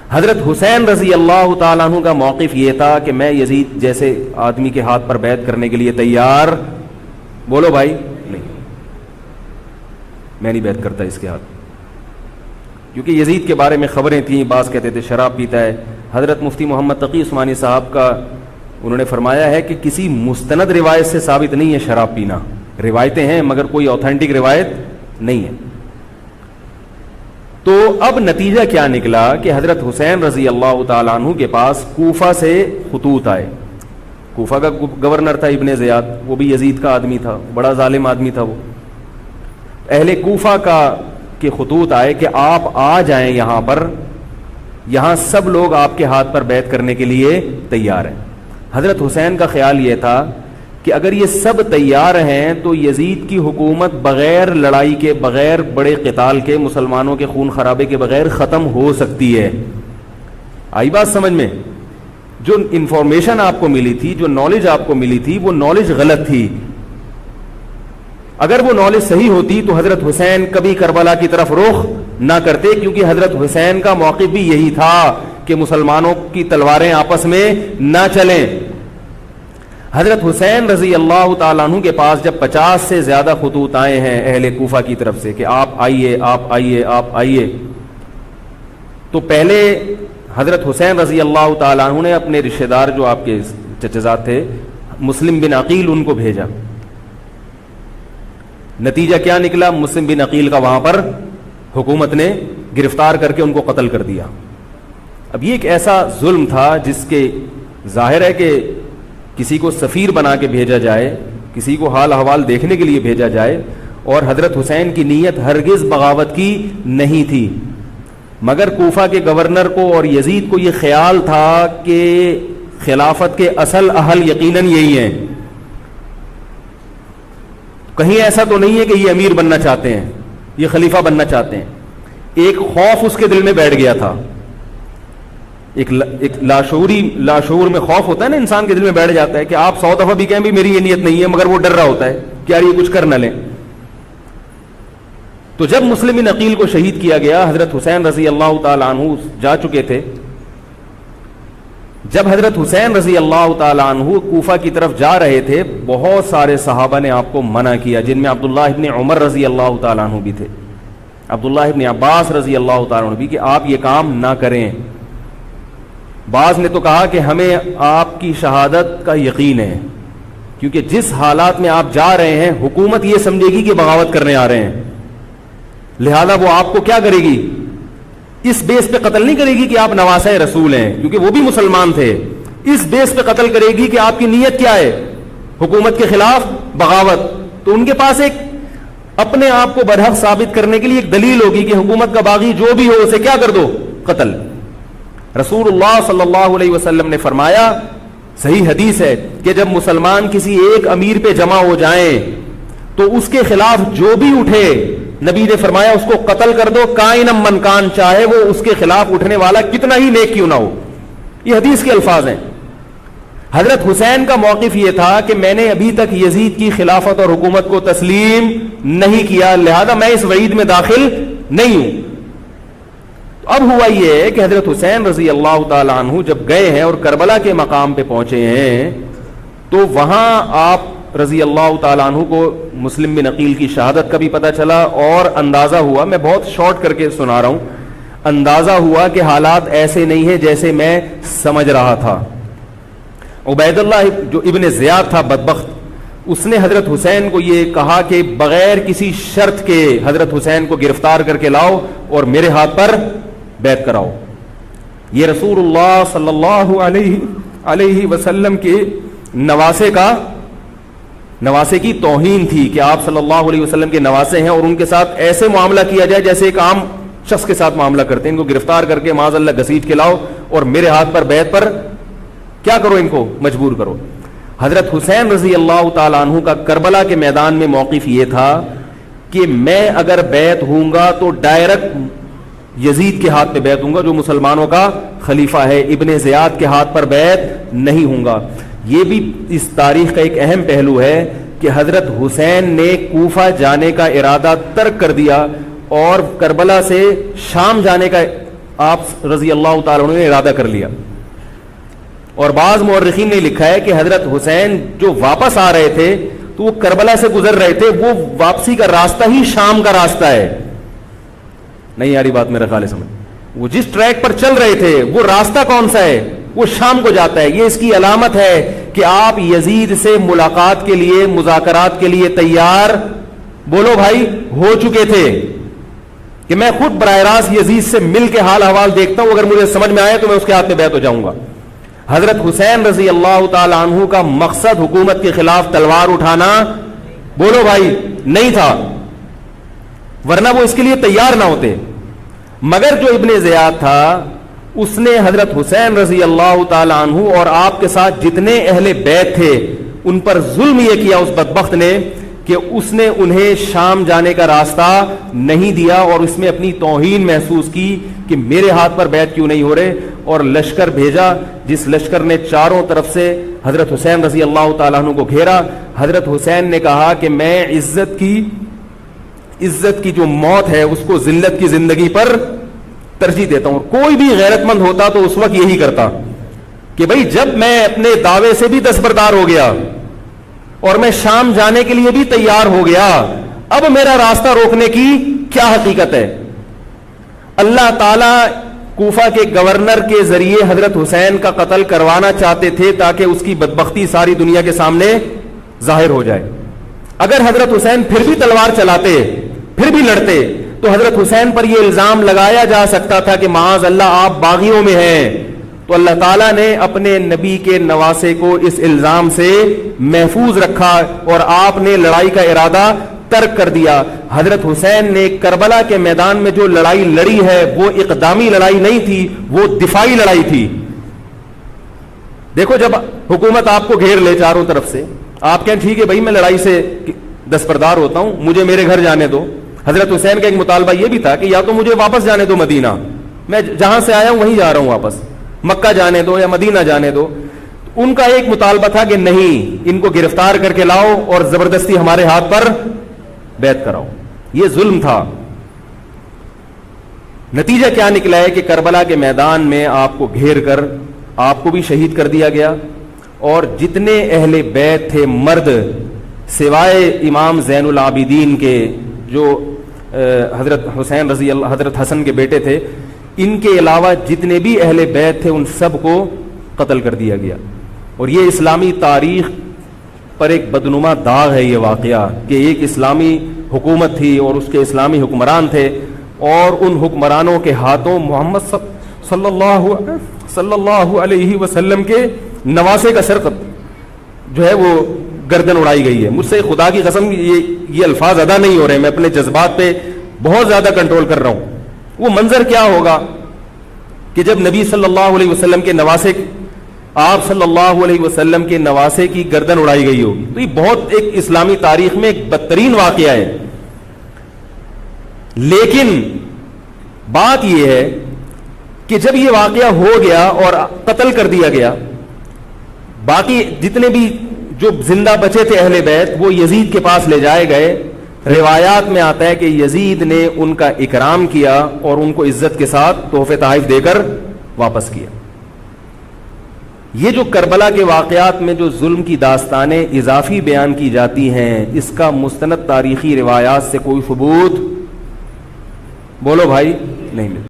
हजरत हुसैन रजी अल्लाह ताला अन्हु का मौक़िफ़ ये था कि मैं यजीद जैसे आदमी के हाथ पर बैत करने के लिए तैयार, बोलो भाई, नहीं, मैं नहीं बैत करता इसके हाथ। क्योंकि यजीद के बारे में खबरें थीं, बाज़ कहते थे शराब पीता है। हजरत मुफ्ती मोहम्मद तकी उस्मानी साहब का उन्होंने फरमाया है कि किसी मुस्तनद रिवायत से साबित नहीं है शराब पीना, रिवायतें हैं मगर कोई ऑथेंटिक रिवायत नहीं है। तो अब नतीजा क्या निकला कि हजरत हुसैन रजी अल्लाह ताला अन्हु के पास कूफा से खुतूत आए। कूफा का गवर्नर था इब्ने ज़ियाद, वो भी यजीद का आदमी था, बड़ा जालिम आदमी था वो। अहले कूफा का के खुतूत आए कि आप आ जाएं यहां पर, यहां सब लोग आपके हाथ पर बैत करने के लिए तैयार हैं। हजरत हुसैन का ख्याल यह था कि अगर ये सब तैयार हैं तो यजीद की हुकूमत बगैर लड़ाई के, बगैर बड़े क़िताल के, मुसलमानों के खून खराबे के बगैर ख़त्म हो सकती है। आई बात समझ में? जो इंफॉर्मेशन आपको मिली थी, जो नॉलेज आपको मिली थी, वो नॉलेज गलत थी। अगर वो नॉलेज सही होती तो हजरत हुसैन कभी करबला की तरफ रुख ना करते, क्योंकि हजरत हुसैन का मौक़िफ़ भी यही था कि मुसलमानों की तलवारें आपस में ना चलें। हजरत हुसैन रजी अल्लाह ताला अन्हु के पास जब 50 से ज्यादा खुतूत आए हैं अहले कूफा की तरफ से कि आप आइए, आप आइए, आप आइए, तो पहले हजरत हुसैन रजी अल्लाह ताला अन्हु ने अपने रिश्तेदार जो आपके चचेज़ाद थे मुस्लिम बिन अकील, उनको भेजा। नतीजा क्या निकला? मुस्लिम बिन अकील का वहां पर हुकूमत ने गिरफ्तार करके उनको कत्ल कर दिया। अब ये एक ऐसा जुल्म था जिसके जाहिर है कि किसी को सफ़ीर बना के भेजा जाए, किसी को हाल अहवाल देखने के लिए भेजा जाए, और हजरत हुसैन की नीयत हरगिज बगावत की नहीं थी। मगर कूफा के गवर्नर को और यजीद को यह ख्याल था कि खिलाफत के असल अहल यकीनन यही हैं। कहीं ऐसा तो नहीं है कि ये अमीर बनना चाहते हैं, ये खलीफा बनना चाहते हैं। एक खौफ उसके दिल में बैठ गया था, एक लाशूर में खौफ होता है ना, इंसान के दिल में बैठ जाता है कि आप 100 दफा भी कहें भी मेरी ये नीयत नहीं है, मगर वो डर रहा होता है कि यार ये कुछ कर न लें। तो जब मुस्लिम बिन अकील को शहीद किया गया, हजरत हुसैन रजी अल्लाह ताला अन्हु जा चुके थे। जब हजरत हुसैन रजी अल्लाह ताला अन्हु कूफा की तरफ जा रहे थे, बहुत सारे सहाबा ने आपको मना किया, जिनमें अब्दुल्लाह इब्न उमर रजी अल्लाह ताला अन्हु भी थे, अब्दुल्लाह इब्न अब्बास रजी अल्लाह ताला अन्हु भी, कि आप ये काम ना करें। बाज ने तो कहा कि हमें आपकी शहादत का यकीन है, क्योंकि जिस हालात में आप जा रहे हैं हुकूमत ये समझेगी कि बगावत करने आ रहे हैं, लिहाजा वो आपको क्या करेगी, इस बेस पे कत्ल नहीं करेगी कि आप नवासे रसूल हैं, क्योंकि वो भी मुसलमान थे। इस बेस पे कत्ल करेगी कि आपकी नीयत क्या है, हुकूमत के खिलाफ बगावत। तो उनके पास एक अपने आप को बरहक साबित करने के लिए एक दलील होगी कि हुकूमत का बागी जो भी हो उसे क्या कर दो, कत्ल। रसूलुल्लाह सल्लल्लाहु अलैहि वसल्लम ने फरमाया, सही हदीस है, कि जब मुसलमान किसी एक अमीर पे जमा हो जाएं तो उसके खिलाफ जो भी उठे, नबी ने फरमाया उसको कत्ल कर दो, काइनम मन कान, चाहे वो उसके खिलाफ उठने वाला कितना ही नेक क्यों ना हो। ये हदीस के अल्फाज हैं। हजरत हुसैन का मौक़िफ़ ये था कि मैंने अभी तक यजीद की खिलाफत और हुकूमत को तस्लीम नहीं किया, लिहाजा मैं इस वईद में दाखिल नहीं हूं। अब हुआ यह कि हजरत हुसैन रजी अल्लाह ताला अन्हु जब गए हैं और करबला के मकाम पे पहुंचे हैं, तो वहां आप रजी अल्लाह ताला अन्हु को मुस्लिम बिन अकील की शहादत का भी पता चला, और अंदाजा हुआ, मैं बहुत शॉर्ट करके सुना रहा हूं, अंदाजा हुआ कि हालात ऐसे नहीं है जैसे मैं समझ रहा था। उबैदुल्लाह जो इब्ने ज़ियाद था बदबख्त, उसने हजरत हुसैन को यह कहा कि बगैर किसी शर्त के हजरत हुसैन को गिरफ्तार करके लाओ और मेरे हाथ पर बैत कराओ। ये रसूलुल्लाह सल्लल्लाहु अलैहि वसल्लम के नवासे की तौहीन थी कि आप सल्लल्लाहु अलैहि वसल्लम के नवासे हैं और उनके साथ ऐसे मामला किया जाए जैसे एक आम शख्स के साथ मामला करते हैं। इनको गिरफ्तार करके माज़अल्लाह घसीट के लाओ और मेरे हाथ पर बैत पर क्या करो, इनको मजबूर करो। हजरत हुसैन रजी अल्लाह ताला अन्हु का करबला के मैदान में मौक़िफ़ ये था कि मैं अगर बैत हूंगा तो डायरेक्ट यजीद के हाथ पे बैत हूंगा जो मुसलमानों का खलीफा है, इब्ने ज़ियाद के हाथ पर बैत नहीं हूंगा। ये भी इस तारीख का एक अहम पहलू है कि हजरत हुसैन ने कूफा जाने का इरादा तर्क कर दिया और करबला से शाम जाने का आप रजी अल्लाह ताला अन्हु ने इरादा कर लिया। और बाज़ मुअर्रिखीन ने लिखा है कि हजरत हुसैन जो वापस आ रहे थे तो वो करबला से गुजर रहे थे, वो वापसी का रास्ता ही शाम का रास्ता है। नहीं आ रही बात मेरा ख्याल है समझ? वो जिस ट्रैक पर चल रहे थे वो रास्ता कौन सा है? वो शाम को जाता है। ये इसकी अलामत है कि आप यजीद से मुलाकात के लिए, मुज़ाकरात के लिए तैयार, बोलो भाई, हो चुके थे। कि मैं खुद बराह रास्त यजीद से मिल के हाल अहवाल देखता हूं, अगर मुझे समझ में आए तो मैं उसके हाथ में बैत हो जाऊंगा। हजरत हुसैन रजी अल्लाह ताला अन्हु का मकसद हुकूमत के खिलाफ तलवार उठाना, बोलो भाई, नहीं था, वरना वो इसके लिए तैयार ना होते। मगर जो इब्ने ज़ियाद था उसने हजरत हुसैन रजी अल्लाह ताला अन्हु और आपके साथ जितने अहले बैत थे उन पर जुल्म यह किया उस बदबख्त ने कि उसने उन्हें शाम जाने का रास्ता नहीं दिया और उसमें अपनी तौहीन महसूस की कि मेरे हाथ पर बैत क्यों नहीं हो रहे, और लश्कर भेजा जिस लश्कर ने चारों तरफ से हजरत हुसैन रजी अल्लाह ताला अन्हु को घेरा। हजरत हुसैन ने कहा कि मैं इज्जत की जो मौत है उसको जिल्लत की जिंदगी पर तरजीह देता हूं। कोई भी गैरतमंद होता तो उस वक्त यही करता कि भाई जब मैं अपने दावे से भी दस्तबरदार हो गया और मैं शाम जाने के लिए भी तैयार हो गया, अब मेरा रास्ता रोकने की क्या हकीकत है। अल्लाह ताला कूफा के गवर्नर के जरिए हजरत हुसैन का कत्ल करवाना चाहते थे ताकि उसकी बदबख्ती सारी दुनिया के सामने जाहिर हो जाए। अगर हजरत हुसैन फिर भी तलवार चलाते, फिर भी लड़ते, तो हजरत हुसैन पर यह इल्जाम लगाया जा सकता था कि माज अल्लाह आप बागियों में हैं। तो अल्लाह ताला ने अपने नबी के नवासे को इस इल्जाम से महफूज रखा और आपने लड़ाई का इरादा तर्क कर दिया। हजरत हुसैन ने करबला के मैदान में जो लड़ाई लड़ी है वो इकदामी लड़ाई नहीं थी, वो दिफाई लड़ाई थी। देखो, जब हुकूमत आपको घेर ले चारों तरफ से, आप कहें ठीक है भाई मैं लड़ाई से दस्तबरदार होता हूं, मुझे मेरे घर जाने दो। हजरत हुसैन का एक मुतालबा यह भी था कि या तो मुझे वापस जाने दो मदीना, मैं जहां से आया हूं वहीं जा रहा हूं वापस, मक्का जाने दो या मदीना जाने दो। उनका एक मुतालबा था कि नहीं, इनको गिरफ्तार करके लाओ और जबरदस्ती हमारे हाथ पर बैत कराओ। यह जुल्म था। नतीजा क्या निकला है कि करबला के मैदान में आपको घेर कर आपको भी शहीद कर दिया गया और जितने अहले बैत थे मर्द, सिवाय इमाम ज़ैनुल आबिदीन के जो हजरत हुसैन रजी अल्लाह, हजरत हसन के बेटे थे, इनके अलावा जितने भी अहले बैत थे उन सबको कत्ल कर दिया गया। और ये इस्लामी तारीख पर एक बदनुमा दाग है ये वाकया कि एक इस्लामी हुकूमत थी और उसके इस्लामी हुक्मरान थे और उन हुक्मरानों के हाथों मोहम्मद सल्लल्लाहु अलैहि वसल्लम के नवासे का सर जो है वो गर्दन उड़ाई गई है। मुझसे खुदा की कसम ये अल्फाज अदा नहीं हो रहे, मैं अपने जज्बात पे बहुत ज्यादा कंट्रोल कर रहा हूं। वो मंजर क्या होगा कि जब नबी सल्लल्लाहु अलैहि वसल्लम के नवासे, आप सल्लल्लाहु अलैहि वसल्लम के नवासे की गर्दन उड़ाई गई होगी। तो ये बहुत एक इस्लामी तारीख में एक बदतरीन वाकया है। लेकिन बात यह है कि जब यह वाकया हो गया और कत्ल कर दिया गया, बाकी जितने भी जो जिंदा बचे थे अहले बैत वो यजीद के पास ले जाए गए। रिवायात में आता है कि यजीद ने उनका इकराम किया और उनको इज्जत के साथ तोहफे तोहफे देकर वापस किया। ये जो करबला के वाकयात में जो जुल्म की दास्तानें इजाफी बयान की जाती हैं, इसका मुस्तनद तारीखी रिवायात से कोई सबूत, बोलो भाई, नहीं मिलता।